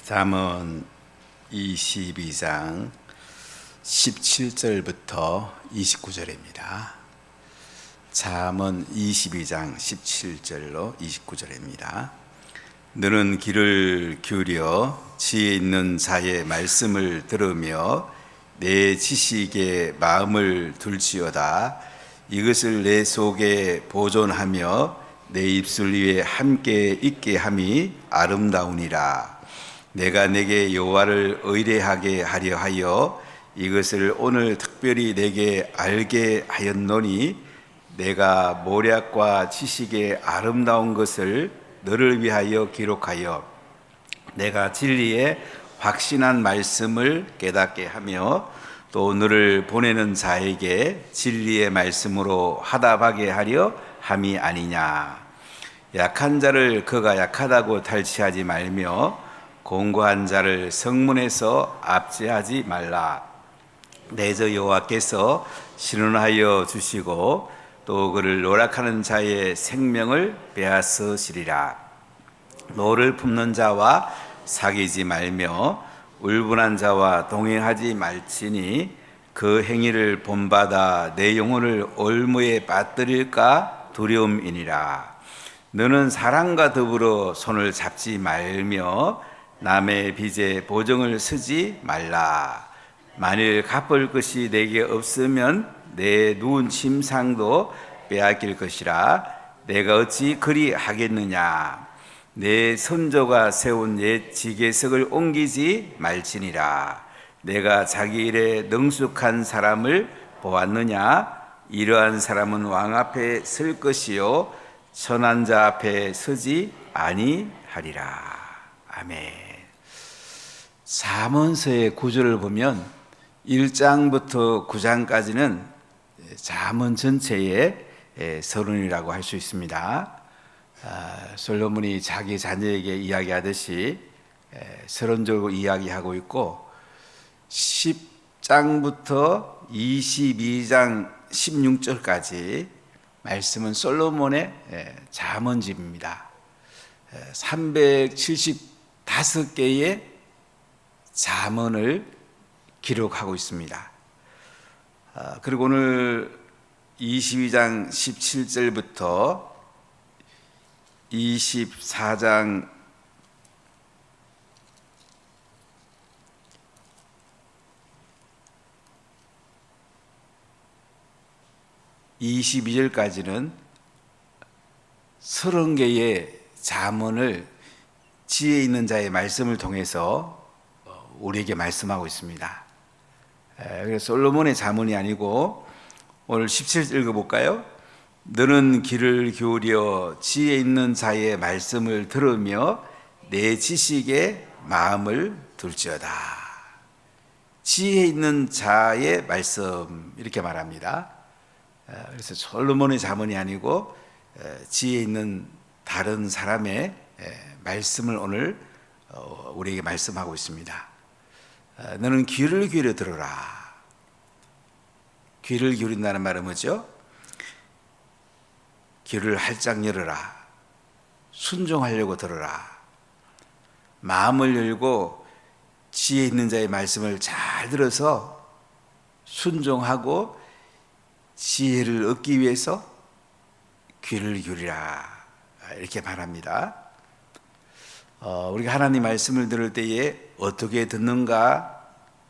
잠언 22장 17절부터 29절입니다. 잠언 22장 17절로 29절입니다. 너는 귀를 기울여 지혜 있는 자의 말씀을 들으며 내 지식에 마음을 둘지어다. 이것을 내 속에 보존하며 내 입술 위에 함께 있게 함이 아름다우니라. 내가 내게 여호와를 의뢰하게 하려 하여 이것을 오늘 특별히 내게 알게 하였노니, 내가 모략과 지식의 아름다운 것을 너를 위하여 기록하여 내가 진리의 확신한 말씀을 깨닫게 하며 또 너를 보내는 자에게 진리의 말씀으로 화답하게 하려 함이 아니냐. 약한 자를 그가 약하다고 탈취하지 말며 공고한 자를 성문에서 압제하지 말라. 내 저 여호와께서 신원하여 주시고 또 그를 노력하는 자의 생명을 빼앗으시리라. 노를 품는 자와 사귀지 말며 울분한 자와 동행하지 말지니 그 행위를 본받아 내 영혼을 올무에 빠뜨릴까 두려움이니라. 너는 사랑과 더불어 손을 잡지 말며 남의 빚에 보증을 서지 말라. 만일 갚을 것이 내게 없으면 내 누운 침상도 빼앗길 것이라. 내가 어찌 그리 하겠느냐. 내 선조가 세운 옛 지계석을 옮기지 말지니라. 내가 자기 일에 능숙한 사람을 보았느냐. 이러한 사람은 왕 앞에 설 것이요 선한 자 앞에 서지 아니하리라. 아멘. 잠언서의 구조를 보면 1장부터 9장까지는 잠언 전체의 서론이라고 할 수 있습니다. 솔로몬이 자기 자녀에게 이야기하듯이 서론적으로 이야기하고 있고, 10장부터 22장 16절까지 말씀은 솔로몬의 잠언집입니다. 375개의 잠언을 기록하고 있습니다. 그리고 오늘 22장 17절부터 24장 22절까지는 30개의 잠언을 지혜 있는 자의 말씀을 통해서 우리에게 말씀하고 있습니다. 그래서 솔로몬의 잠언이 아니고 오늘 17절 읽어볼까요? 너는 귀를 기울여 지혜 있는 자의 말씀을 들으며 내 지식에 마음을 둘지어다. 지혜 있는 자의 말씀, 이렇게 말합니다. 그래서 솔로몬의 잠언이 아니고 지혜 있는 다른 사람의 말씀을 오늘 우리에게 말씀하고 있습니다. 너는 귀를 기울여 들어라. 귀를 기울인다는 말은 뭐죠? 귀를 활짝 열어라. 순종하려고 들어라. 마음을 열고 지혜 있는 자의 말씀을 잘 들어서 순종하고 지혜를 얻기 위해서 귀를 기울이라. 이렇게 말합니다. 우리가 하나님 말씀을 들을 때에 어떻게 듣는가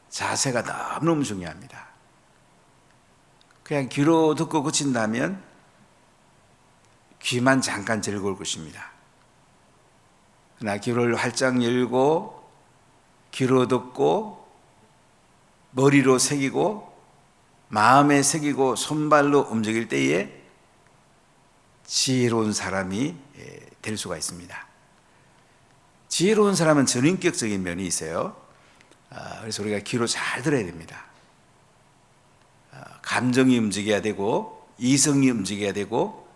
자세가 너무너무 중요합니다. 그냥 귀로 듣고 그친다면 귀만 잠깐 즐거울 것입니다. 그러나 귀를 활짝 열고 귀로 듣고 머리로 새기고 마음에 새기고 손발로 움직일 때에 지혜로운 사람이 될 수가 있습니다. 지혜로운 사람은 전인격적인 면이 있어요. 그래서 우리가 귀로 잘 들어야 됩니다. 감정이 움직여야 되고 이성이 움직여야 되고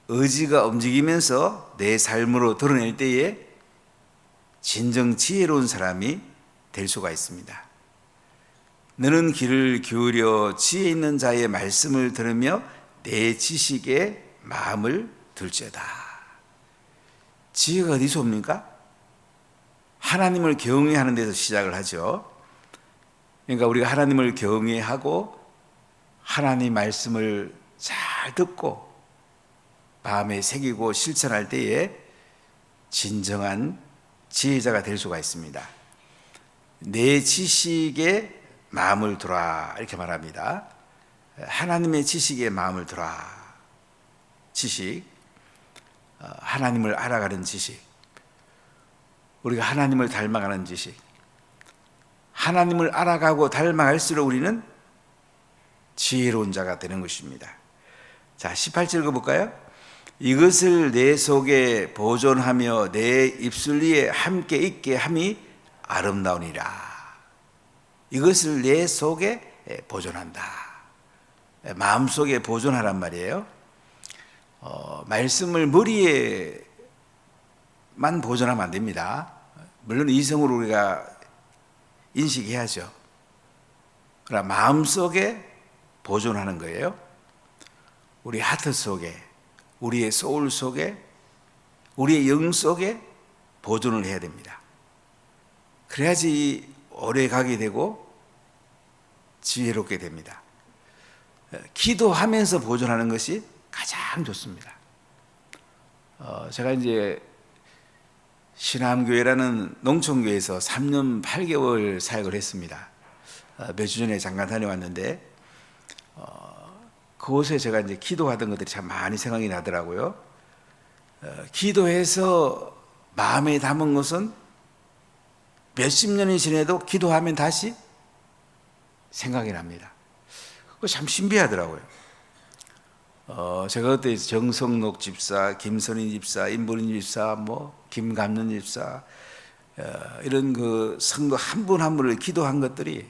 의지가 움직이면서 내 삶으로 드러낼 때에 진정 지혜로운 사람이 될 수가 있습니다. 너는 귀를 기울여 지혜 있는 자의 말씀을 들으며 내 지식에 마음을 둘지어다. 지혜가 어디서 옵니까? 하나님을 경외하는 데서 시작을 하죠. 그러니까 우리가 하나님을 경외하고 하나님 말씀을 잘 듣고 마음에 새기고 실천할 때에 진정한 지혜자가 될 수가 있습니다. 내 지식에 마음을 두라 이렇게 말합니다. 하나님의 지식에 마음을 두라. 지식, 하나님을 알아가는 지식, 우리가 하나님을 닮아가는 지식. 하나님을 알아가고 닮아갈수록 우리는 지혜로운 자가 되는 것입니다. 자, 18절 읽어볼까요? 이것을 내 속에 보존하며 내 입술 위에 함께 있게 함이 아름다우니라. 이것을 내 속에 보존한다. 마음속에 보존하란 말이에요. 말씀을 머리에만 보존하면 안 됩니다. 물론 이성으로 우리가 인식해야죠. 그러나 마음속에 보존하는 거예요. 우리 하트 속에, 우리의 소울 속에, 우리의 영 속에 보존을 해야 됩니다. 그래야지 오래 가게 되고 지혜롭게 됩니다. 기도하면서 보존하는 것이 가장 좋습니다. 제가 이제 신암교회라는 농촌교회에서 3년 8개월 사역을 했습니다. 몇 주 전에 잠깐 다녀왔는데 그곳에 제가 이제 기도하던 것들이 참 많이 생각이 나더라고요. 기도해서 마음에 담은 것은 몇십 년이 지나도 기도하면 다시 생각이 납니다. 그거 참 신비하더라고요. 제가 그때 정성록 집사, 김선인 집사, 임보린 집사, 김감년 집사 이런 그 성도 한 분 한 분을 기도한 것들이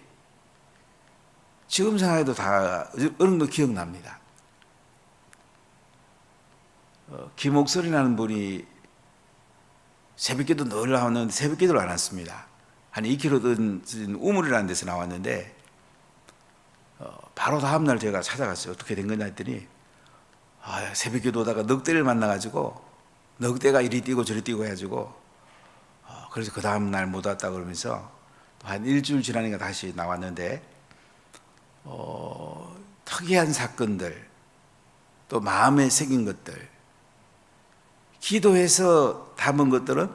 지금 생각해도 다 어느 정도 기억납니다. 김옥설이라는 분이 새벽기도 늘 나왔는데 새벽기도를 안 왔습니다. 한 2km 된 우물이라는 데서 나왔는데 바로 다음날 제가 찾아갔어요. 어떻게 된 거냐 했더니 새벽기도 오다가 늑대를 만나가지고 늑대가 이리 뛰고 저리 뛰고 해가지고 그래서 그 다음날 못 왔다 그러면서 한 일주일 지나니까 다시 나왔는데 특이한 사건들 또 마음에 새긴 것들 기도해서 담은 것들은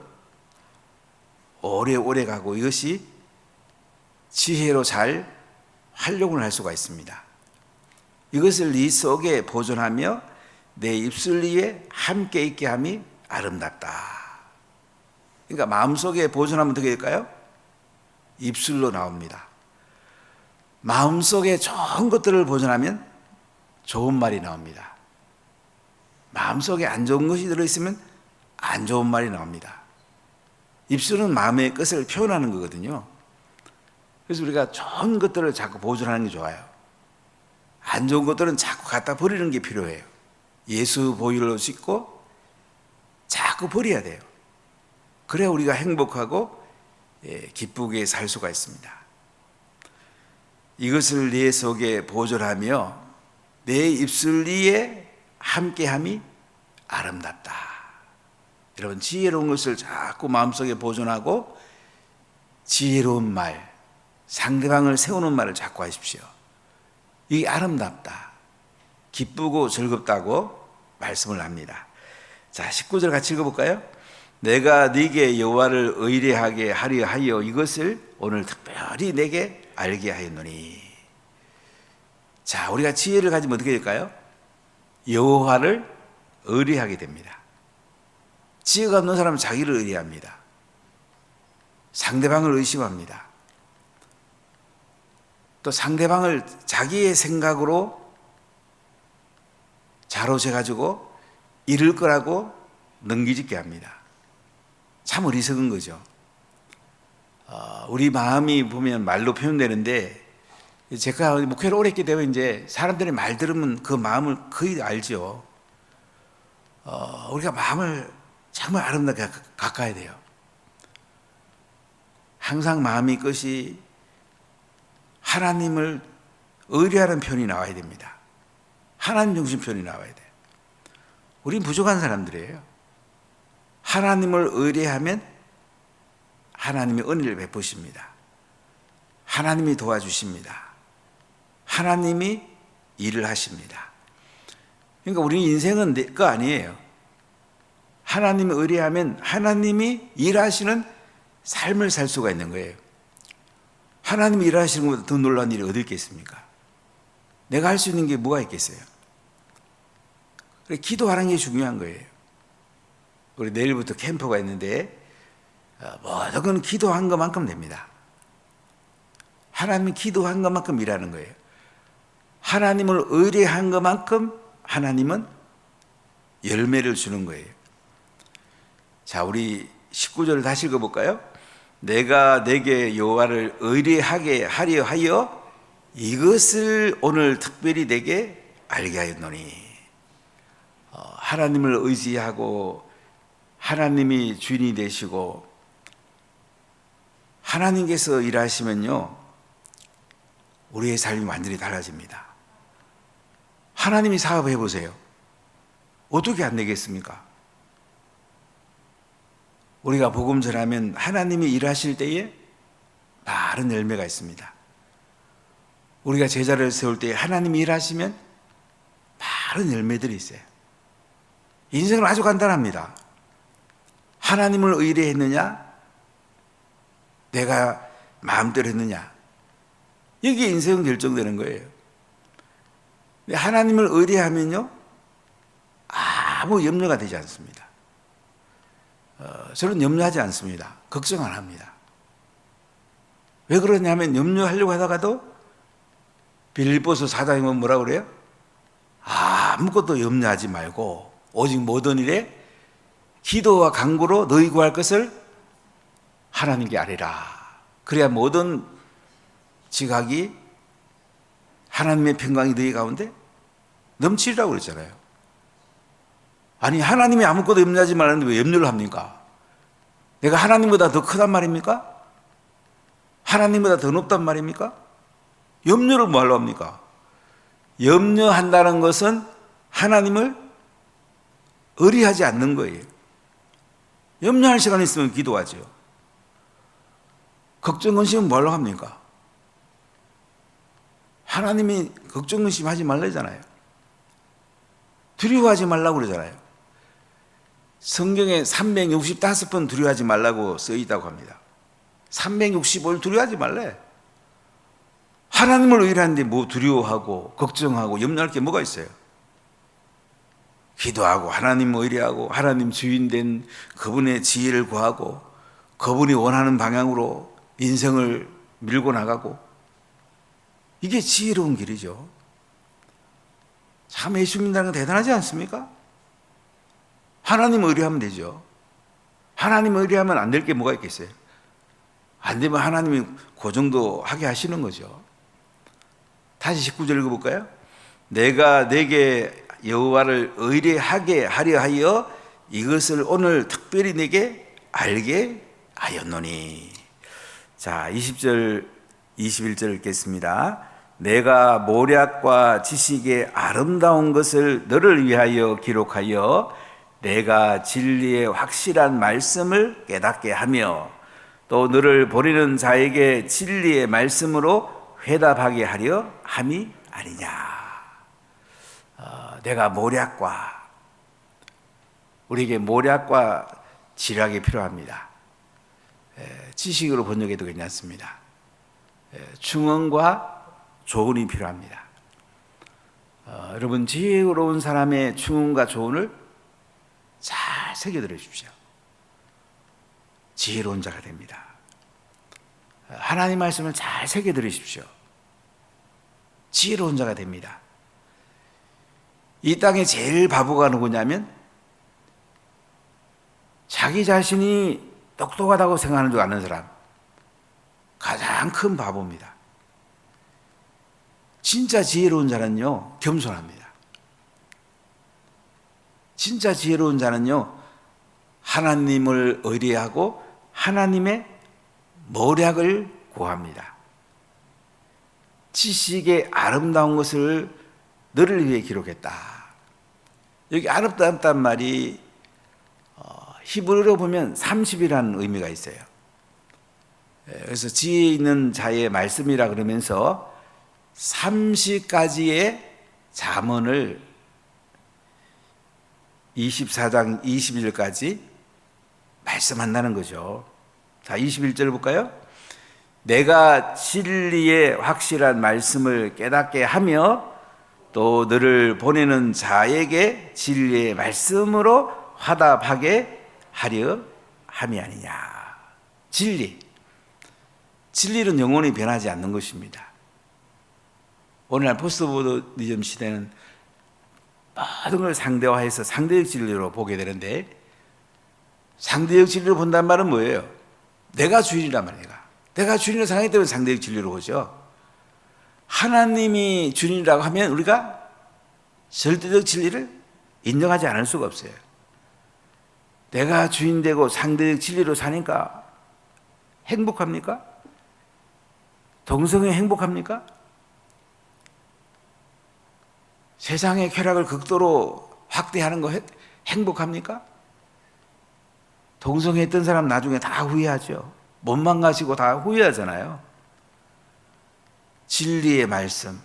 오래오래 가고 이것이 지혜로 잘 활용을 할 수가 있습니다. 이것을 네 속에 보존하며 내 입술 위에 함께 있게 함이 아름답다. 그러니까 마음속에 보존하면 어떻게 될까요? 입술로 나옵니다. 마음속에 좋은 것들을 보존하면 좋은 말이 나옵니다. 마음속에 안 좋은 것이 들어있으면 안 좋은 말이 나옵니다. 입술은 마음의 것을 표현하는 거거든요. 그래서 우리가 좋은 것들을 자꾸 보존하는 게 좋아요. 안 좋은 것들은 자꾸 갖다 버리는 게 필요해요. 예수 보혈로 씻고 자꾸 버려야 돼요. 그래야 우리가 행복하고 기쁘게 살 수가 있습니다. 이것을 내 속에 보존하며 내 입술 위에 함께함이 아름답다. 여러분 지혜로운 것을 자꾸 마음속에 보존하고 지혜로운 말, 상대방을 세우는 말을 자꾸 하십시오. 이게 아름답다, 기쁘고 즐겁다고 말씀을 합니다. 자, 19절 같이 읽어볼까요? 내가 네게 여호와를 의뢰하게 하려 하여 이것을 오늘 특별히 내게 알게 하였노니. 자, 우리가 지혜를 가지면 어떻게 될까요? 여호와를 의뢰하게 됩니다. 지혜가 없는 사람은 자기를 의뢰합니다. 상대방을 의심합니다. 또 상대방을 자기의 생각으로 자로재가지고 이룰 거라고 넘기짓게 합니다. 참 어리석은 거죠. 우리 마음이 보면 말로 표현되는데 제가 목회를 오래 했기 때문에 이제 사람들이 말 들으면 그 마음을 거의 알죠. 우리가 마음을 정말 아름답게 가까야 돼요. 항상 마음이 것이 하나님을 의뢰하는 편이 나와야 됩니다. 하나님 중심 편이 나와야 돼요. 우린 부족한 사람들이에요. 하나님을 의뢰하면 하나님이 은혜를 베푸십니다. 하나님이 도와주십니다. 하나님이 일을 하십니다. 그러니까 우리 인생은 내 거 아니에요. 하나님을 의뢰하면 하나님이 일하시는 삶을 살 수가 있는 거예요. 하나님이 일하시는 것보다 더 놀라운 일이 어디 있겠습니까? 내가 할 수 있는 게 뭐가 있겠어요? 기도하는 게 중요한 거예요. 우리 내일부터 캠프가 있는데 모든 기도한 것만큼 됩니다. 하나님이 기도한 것만큼 일하는 거예요. 하나님을 의뢰한 것만큼 하나님은 열매를 주는 거예요. 자, 우리 19절을 다시 읽어볼까요? 내가 내게 여호와를 의뢰하게 하려 하여 이것을 오늘 특별히 내게 알게 하였노니. 하나님을 의지하고 하나님이 주인이 되시고 하나님께서 일하시면요, 우리의 삶이 완전히 달라집니다. 하나님이 사업해 보세요. 어떻게 안 되겠습니까? 우리가 복음 전하면 하나님이 일하실 때에 많은 열매가 있습니다. 우리가 제자를 세울 때 하나님이 일하시면 많은 열매들이 있어요. 인생은 아주 간단합니다. 하나님을 의뢰했느냐, 내가 마음대로 했느냐, 여기에 인생은 결정되는 거예요. 하나님을 의뢰하면요, 아무 염려가 되지 않습니다. 저는 염려하지 않습니다. 걱정 안 합니다. 왜 그러냐면 염려하려고 하다가도 빌립보서 4장에 보면 뭐라고 그래요? 아무것도 염려하지 말고 오직 모든 일에 기도와 간구로 너희 구할 것을 하나님께 아뢰라. 그래야 모든 지각이 하나님의 평강이 너희 가운데 넘치리라고 그랬잖아요. 아니, 하나님이 아무것도 염려하지 말라는데 왜 염려를 합니까? 내가 하나님보다 더 크단 말입니까? 하나님보다 더 높단 말입니까? 염려를 뭐하러 합니까? 염려한다는 것은 하나님을 의리하지 않는 거예요. 염려할 시간이 있으면 기도하죠. 걱정 근심은 뭐하러 합니까? 하나님이 걱정 근심하지 말라잖아요. 두려워하지 말라고 그러잖아요. 성경에 365번 두려워하지 말라고 써 있다고 합니다. 365일 두려워하지 말래. 하나님을 의뢰하는데 뭐 두려워하고 걱정하고 염려할 게 뭐가 있어요? 기도하고 하나님을 의뢰하고 하나님 주인된 그분의 지혜를 구하고 그분이 원하는 방향으로 인생을 밀고 나가고, 이게 지혜로운 길이죠. 참 예수 믿는다는 건 대단하지 않습니까? 하나님 의뢰하면 되죠. 하나님 의뢰하면 안 될 게 뭐가 있겠어요? 안 되면 하나님이 그 정도 하게 하시는 거죠. 다시 19절 읽어볼까요? 내가 내게 여호와를 의뢰하게 하려 하여 이것을 오늘 특별히 내게 알게 하였노니. 자, 20절 21절 읽겠습니다. 내가 모략과 지식의 아름다운 것을 너를 위하여 기록하여 내가 진리의 확실한 말씀을 깨닫게 하며 또 너를 보내는 자에게 진리의 말씀으로 회답하게 하려 함이 아니냐. 내가 모략과, 우리에게 모략과 지략이 필요합니다. 지식으로 번역해도 괜찮습니다. 충언과 조언이 필요합니다. 여러분, 지혜로운 사람의 충언과 조언을 잘 새겨들어 주십시오. 지혜로운 자가 됩니다. 하나님 말씀을 잘 새겨들으십시오. 지혜로운 자가 됩니다. 이 땅에 제일 바보가 누구냐면 자기 자신이 똑똑하다고 생각하는 줄 아는 사람, 가장 큰 바보입니다. 진짜 지혜로운 자는요, 겸손합니다. 진짜 지혜로운 자는요, 하나님을 의뢰하고 하나님의 모략을 구합니다. 지식의 아름다운 것을 너를 위해 기록했다. 여기 아름답다는 말이 히브리어로 보면 30이라는 의미가 있어요. 그래서 지혜 있는 자의 말씀이라 그러면서 30가지의 잠언을 24장 20일까지 말씀한다는 거죠. 자, 21절 볼까요? 내가 진리의 확실한 말씀을 깨닫게 하며 또 너를 보내는 자에게 진리의 말씀으로 화답하게 하려 함이 아니냐. 진리는 영원히 변하지 않는 것입니다. 오늘날 포스트모더니즘 시대는 모든 걸 상대화해서 상대적 진리로 보게 되는데, 상대적 진리로 본다는 말은 뭐예요? 내가 주인이란 말이야. 내가 주인을 생각하기 때문에 상대적 진리로 보죠. 하나님이 주인이라고 하면 우리가 절대적 진리를 인정하지 않을 수가 없어요. 내가 주인 되고 상대적 진리로 사니까 행복합니까? 동성애 행복합니까? 세상의 쾌락을 극도로 확대하는 거 행복합니까? 동성애 했던 사람 나중에 다 후회하죠. 몸만 가시고 다 후회하잖아요. 진리의 말씀,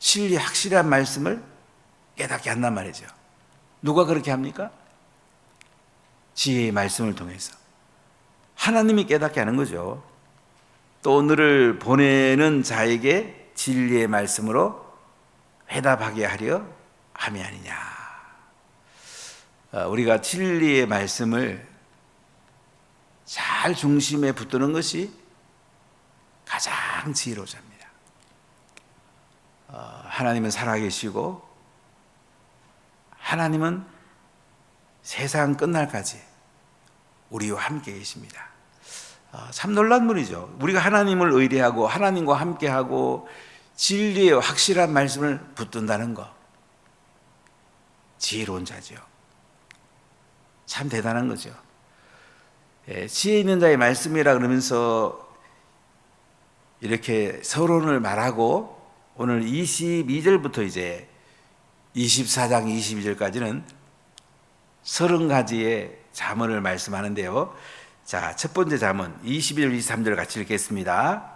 진리 확실한 말씀을 깨닫게 한단 말이죠. 누가 그렇게 합니까? 지혜의 말씀을 통해서 하나님이 깨닫게 하는 거죠. 또 오늘을 보내는 자에게 진리의 말씀으로 회답하게 하려 함이 아니냐. 우리가 진리의 말씀을 잘 중심에 붙드는 것이 가장 지혜로운 자입니다. 하나님은 살아계시고 하나님은 세상 끝날까지 우리와 함께 계십니다. 참 놀라운 분이죠. 우리가 하나님을 의뢰하고 하나님과 함께하고 진리의 확실한 말씀을 붙든다는 것, 지혜로운 자죠. 참 대단한 거죠. 지혜 있는 자의 말씀이라 그러면서 이렇게 서론을 말하고 오늘 22절부터 이제 24장 22절까지는 30가지의 잠언을 말씀하는데요. 자, 첫 번째 잠언 22절 23절 같이 읽겠습니다.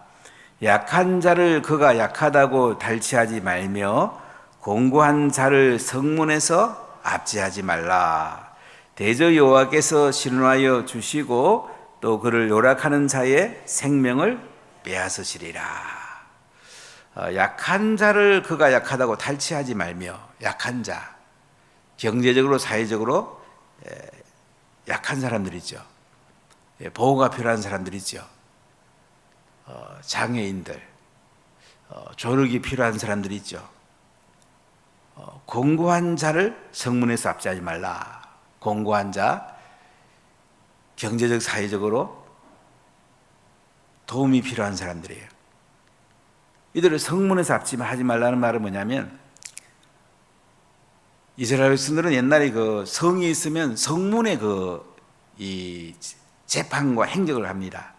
약한 자를 그가 약하다고 달치하지 말며 공고한 자를 성문에서 압제하지 말라. 대저 여호와께서 신뢰하여 주시고 또 그를 요락하는 자의 생명을 빼앗으시리라. 약한 자를 그가 약하다고 탈취하지 말며, 약한 자, 경제적으로 사회적으로 약한 사람들이죠. 보호가 필요한 사람들이죠. 장애인들, 조력이 필요한 사람들이 있죠. 공고한 자를 성문에서 압제하지 말라. 공고한 자, 경제적, 사회적으로 도움이 필요한 사람들이에요. 이들을 성문에서 압제하지 말라는 말은 뭐냐면, 이스라엘 백성들은 옛날에 그 성이 있으면 성문에 이 재판과 행정을 합니다.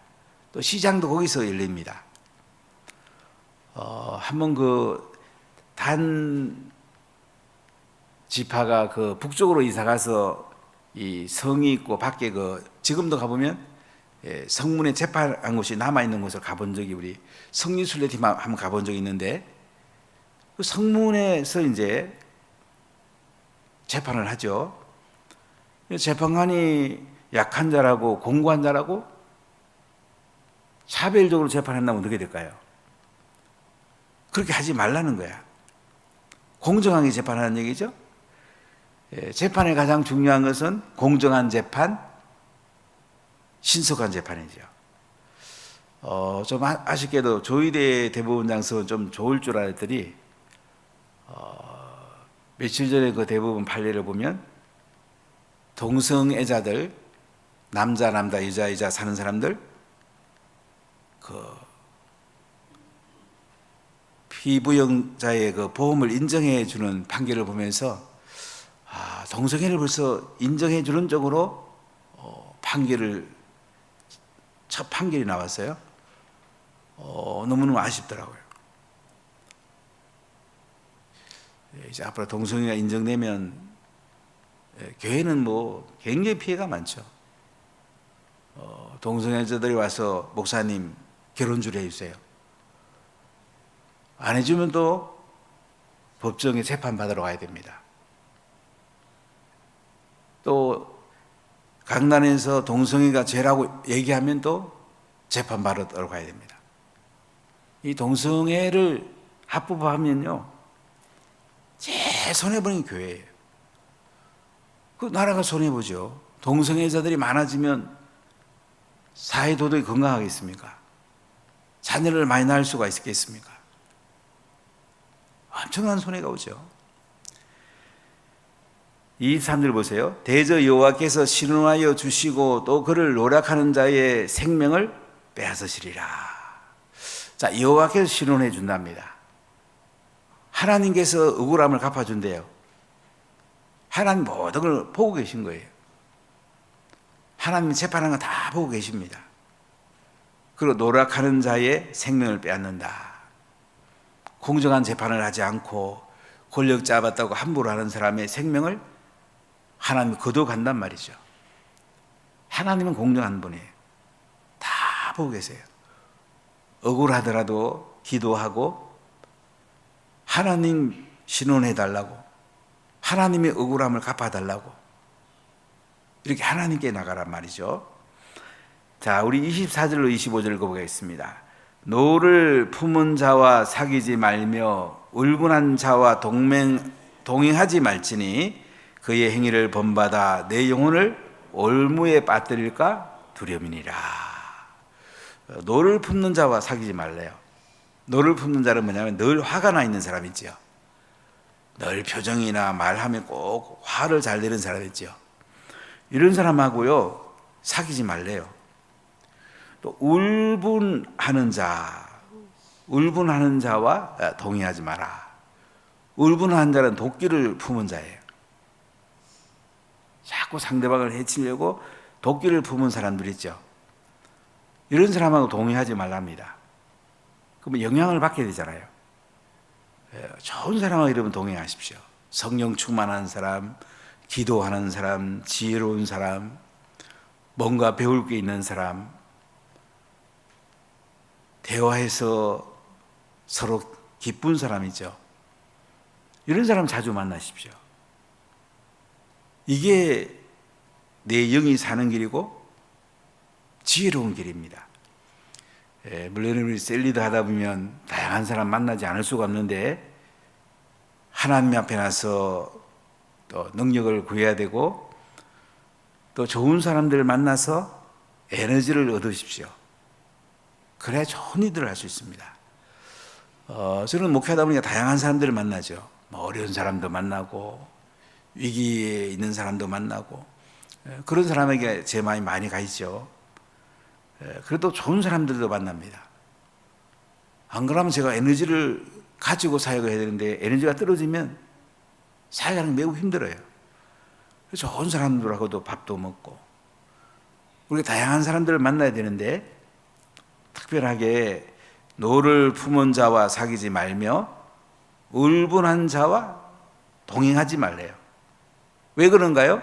또 시장도 거기서 열립니다. 한번 단 지파가 북쪽으로 이사 가서 이 성이 있고 밖에 지금도 가보면 성문에 재판한 곳이 남아있는 곳을 가본 적이, 우리 성리순례팀 한번 가본 적이 있는데, 그 성문에서 이제 재판을 하죠. 재판관이 약한 자라고 공고한 자라고 차별적으로 재판한다면 어떻게 될까요? 그렇게 하지 말라는 거야. 공정하게 재판하는 얘기죠. 재판의 가장 중요한 것은 공정한 재판, 신속한 재판이죠. 좀 아쉽게도 조의대 대법원 장석은 좀 좋을 줄 알았더니 며칠 전에 그 대법원 판례를 보면 동성애자들, 남자 여자 사는 사람들, 피부영자의 보험을 인정해 주는 판결을 보면서 동성애를 벌써 인정해 주는 쪽으로 첫 판결이 나왔어요. 너무너무 아쉽더라고요. 이제 앞으로 동성애가 인정되면 교회는 굉장히 피해가 많죠. 동성애자들이 와서 목사님 결혼주례 해주세요. 안 해주면 또 법정에 재판받으러 가야 됩니다. 또 강단에서 동성애가 죄라고 얘기하면 또 재판받으러 가야 됩니다. 이 동성애를 합법화하면요, 제일 손해보는 게 교회예요. 그 나라가 손해보죠. 동성애자들이 많아지면 사회 도덕이 건강하겠습니까? 자녀를 많이 낳을 수가 있겠습니까? 엄청난 손해가 오죠. 이 사람들 보세요. 대저 여호와께서 신원하여 주시고 또 그를 노력하는 자의 생명을 빼앗으시리라. 자, 여호와께서 신원해 준답니다. 하나님께서 억울함을 갚아준대요. 하나님 모든 걸 보고 계신 거예요. 하나님 재판하는 거 다 보고 계십니다. 그리고 노력하는 자의 생명을 빼앗는다. 공정한 재판을 하지 않고 권력 잡았다고 함부로 하는 사람의 생명을 하나님이 거둬간단 말이죠. 하나님은 공정한 분이에요. 다 보고 계세요. 억울하더라도 기도하고 하나님 신원해달라고, 하나님의 억울함을 갚아달라고 이렇게 하나님께 나가란 말이죠. 자, 우리 24절로 25절 읽어보겠습니다. 노를 품은 자와 사귀지 말며 울분한 자와 동행하지 말지니 그의 행위를 본받아 내 영혼을 올무에 빠뜨릴까 두려움이니라. 노를 품는 자와 사귀지 말래요. 노를 품는 자는 뭐냐면 늘 화가 나 있는 사람 있죠. 늘 표정이나 말하면 꼭 화를 잘 내는 사람 있죠. 이런 사람하고요 사귀지 말래요. 또 울분하는 자와 동의하지 마라. 울분하는 자는 도끼를 품은 자예요. 자꾸 상대방을 해치려고 도끼를 품은 사람들 있죠. 이런 사람하고 동의하지 말랍니다. 그러면 영향을 받게 되잖아요. 좋은 사람하고 이러면 동행하십시오. 성령 충만한 사람, 기도하는 사람, 지혜로운 사람, 뭔가 배울 게 있는 사람, 대화해서 서로 기쁜 사람이죠. 이런 사람 자주 만나십시오. 이게 내 영이 사는 길이고 지혜로운 길입니다. 물론 우리 셀리드 하다 보면 다양한 사람 만나지 않을 수가 없는데 하나님 앞에 나서 또 능력을 구해야 되고 또 좋은 사람들을 만나서 에너지를 얻으십시오. 그래야 좋은 일들을 할 수 있습니다. 저는 목회하다 보니까 다양한 사람들을 만나죠. 어려운 사람도 만나고 위기에 있는 사람도 만나고 그런 사람에게 제 마음이 많이 가 있죠. 그래도 좋은 사람들도 만납니다. 안 그러면 제가 에너지를 가지고 사역을 해야 되는데 에너지가 떨어지면 사역하는 게 매우 힘들어요. 좋은 사람들하고도 밥도 먹고 우리가 다양한 사람들을 만나야 되는데 특별하게 노를 품은 자와 사귀지 말며 울분한 자와 동행하지 말래요. 왜 그런가요?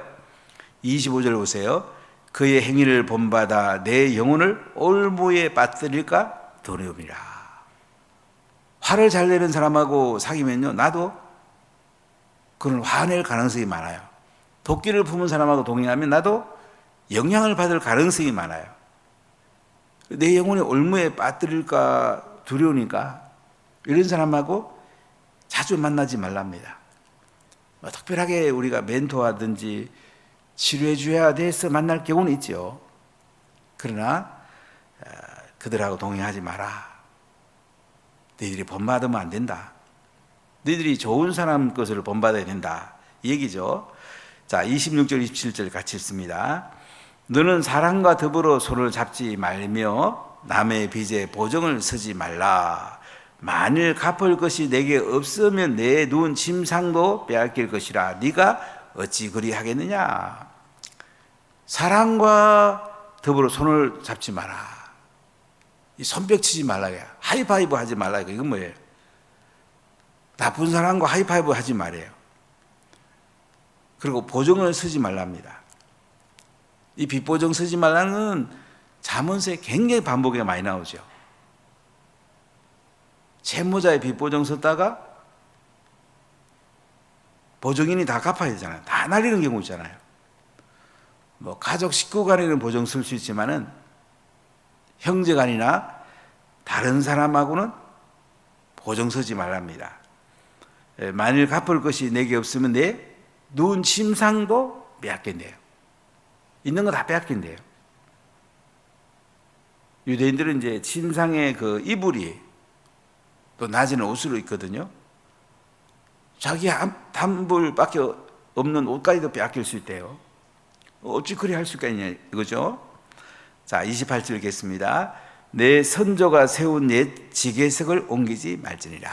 25절 보세요. 그의 행위를 본받아 내 영혼을 올무에 빠뜨릴까 두려움이라. 화를 잘 내는 사람하고 사귀면요 나도 그런 화낼 가능성이 많아요. 도끼를 품은 사람하고 동행하면 나도 영향을 받을 가능성이 많아요. 내 영혼이 올무에 빠뜨릴까 두려우니까 이런 사람하고 자주 만나지 말랍니다. 특별하게 우리가 멘토하든지 치료해 줘야 돼서 만날 경우는 있죠. 그러나 그들하고 동행하지 마라. 너희들이 본받으면 안 된다. 너희들이 좋은 사람 것을 본받아야 된다. 이 얘기죠. 자, 26절 27절 같이 읽습니다. 너는 사람과 더불어 손을 잡지 말며 남의 빚에 보증을 서지 말라. 만일 갚을 것이 내게 없으면 내 누운 침상도 빼앗길 것이라. 네가 어찌 그리 하겠느냐. 사람과 더불어 손을 잡지 마라. 이 손뼉 치지 말라. 하이파이브 하지 말라. 이건 뭐예요? 나쁜 사람과 하이파이브 하지 말아요. 그리고 보증을 서지 말랍니다. 이 빚보증 서지 말라는 잠언서에 굉장히 반복이 많이 나오죠. 채무자의 빚보증 썼다가 보증인이 다 갚아야 되잖아요. 다 날리는 경우 있잖아요. 뭐 가족 식구 간에는 보증 쓸 수 있지만은 형제 간이나 다른 사람하고는 보증 서지 말랍니다. 만일 갚을 것이 내게 없으면 내 누운 침상도 빼앗긴대요. 있는 거 다 빼앗긴대요. 유대인들은 이제 침상의 그 이불이 또 낮에는 옷으로 있거든요. 자기 단불밖에 없는 옷까지도 빼앗길 수 있대요. 어찌 그리 할 수가 있냐 이거죠. 자, 28절 읽겠습니다. 내 선조가 세운 옛 지계석을 옮기지 말지니라.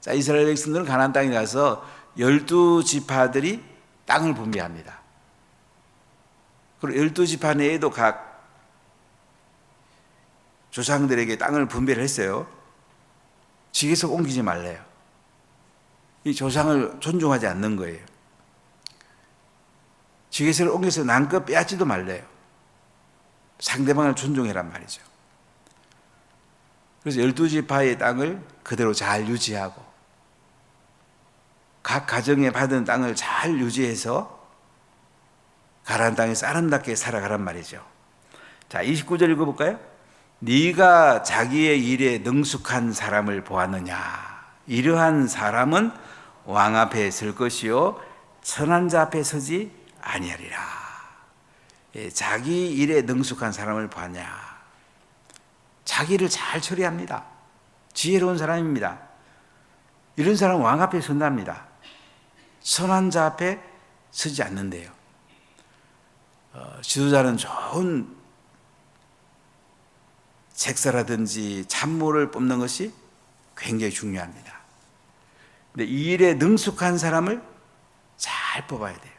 자, 이스라엘 백성들은 가나안 땅에 가서 12지파들이 땅을 분배합니다. 그리고 12지파 내에도 각 조상들에게 땅을 분배를 했어요. 지계석 옮기지 말래요. 이 조상을 존중하지 않는 거예요. 지계석을 옮겨서 남껏 빼앗지도 말래요. 상대방을 존중해란 말이죠. 그래서 12지파의 땅을 그대로 잘 유지하고 각 가정에 받은 땅을 잘 유지해서 가나안 땅에서 아름답게 살아가란 말이죠. 자, 29절 읽어볼까요? 네가 자기의 일에 능숙한 사람을 보았느냐? 이러한 사람은 왕 앞에 설 것이요 선한 자 앞에 서지 아니하리라. 자기 일에 능숙한 사람을 보았냐? 자기를 잘 처리합니다. 지혜로운 사람입니다. 이런 사람은 왕 앞에 선답니다. 선한 자 앞에 서지 않는데요. 지도자는 좋은 책사라든지 참모를 뽑는 것이 굉장히 중요합니다. 근데 이 일에 능숙한 사람을 잘 뽑아야 돼요.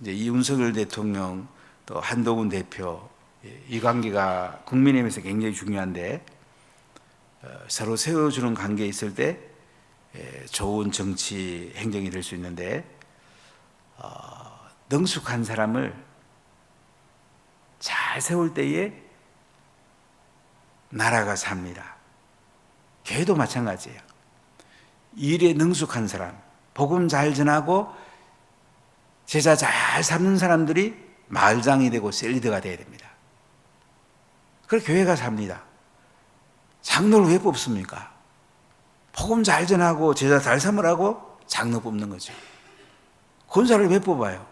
이제 이윤석열 대통령 또 한동훈 대표 이 관계가 국민의힘에서 굉장히 중요한데 서로 세워주는 관계에 있을 때 좋은 정치 행정이 될 수 있는데 능숙한 사람을 잘 세울 때에 나라가 삽니다. 교회도 마찬가지예요. 일에 능숙한 사람, 복음 잘 전하고 제자 잘 삼는 사람들이 마을장이 되고 셀리더가 되어야 됩니다. 그래서 교회가 삽니다. 장로를 왜 뽑습니까? 복음 잘 전하고 제자 잘 삼으라고 장로 뽑는 거죠. 권사를 왜 뽑아요?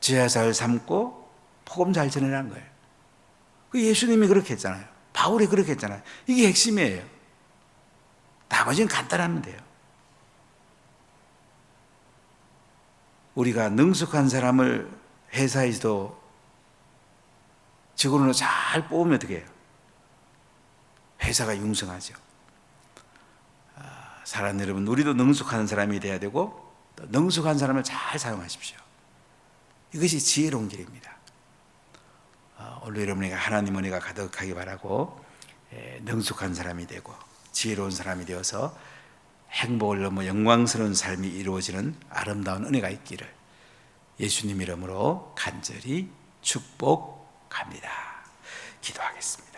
제자 잘 삼고 복음 잘 전하라는 거예요. 예수님이 그렇게 했잖아요. 바울이 그렇게 했잖아요. 이게 핵심이에요. 나머지는 간단하면 돼요. 우리가 능숙한 사람을 회사에서도 직원으로 잘 뽑으면 어떻게 해요? 회사가 융성하죠. 사랑하는 여러분, 우리도 능숙한 사람이 돼야 되고 또 능숙한 사람을 잘 사용하십시오. 이것이 지혜로운 길입니다. 오늘 여러분에게 하나님 은혜가 가득하기 바라고 능숙한 사람이 되고 지혜로운 사람이 되어서 행복을 넘어 영광스러운 삶이 이루어지는 아름다운 은혜가 있기를 예수님 이름으로 간절히 축복합니다. 기도하겠습니다.